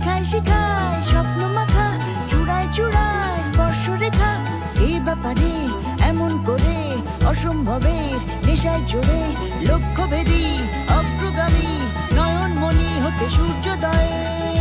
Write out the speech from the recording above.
শিখায় শিখায় স্বপ্ন মাখা চূড়ায় চূড়ায় স্পর্শ রেখা এই ব্যাপারে এমন করে অসম্ভবের নেশায় চড়ে লক্ষ্যভেদী অগ্রগামী নয়নমণি হতে সূর্যোদয়ে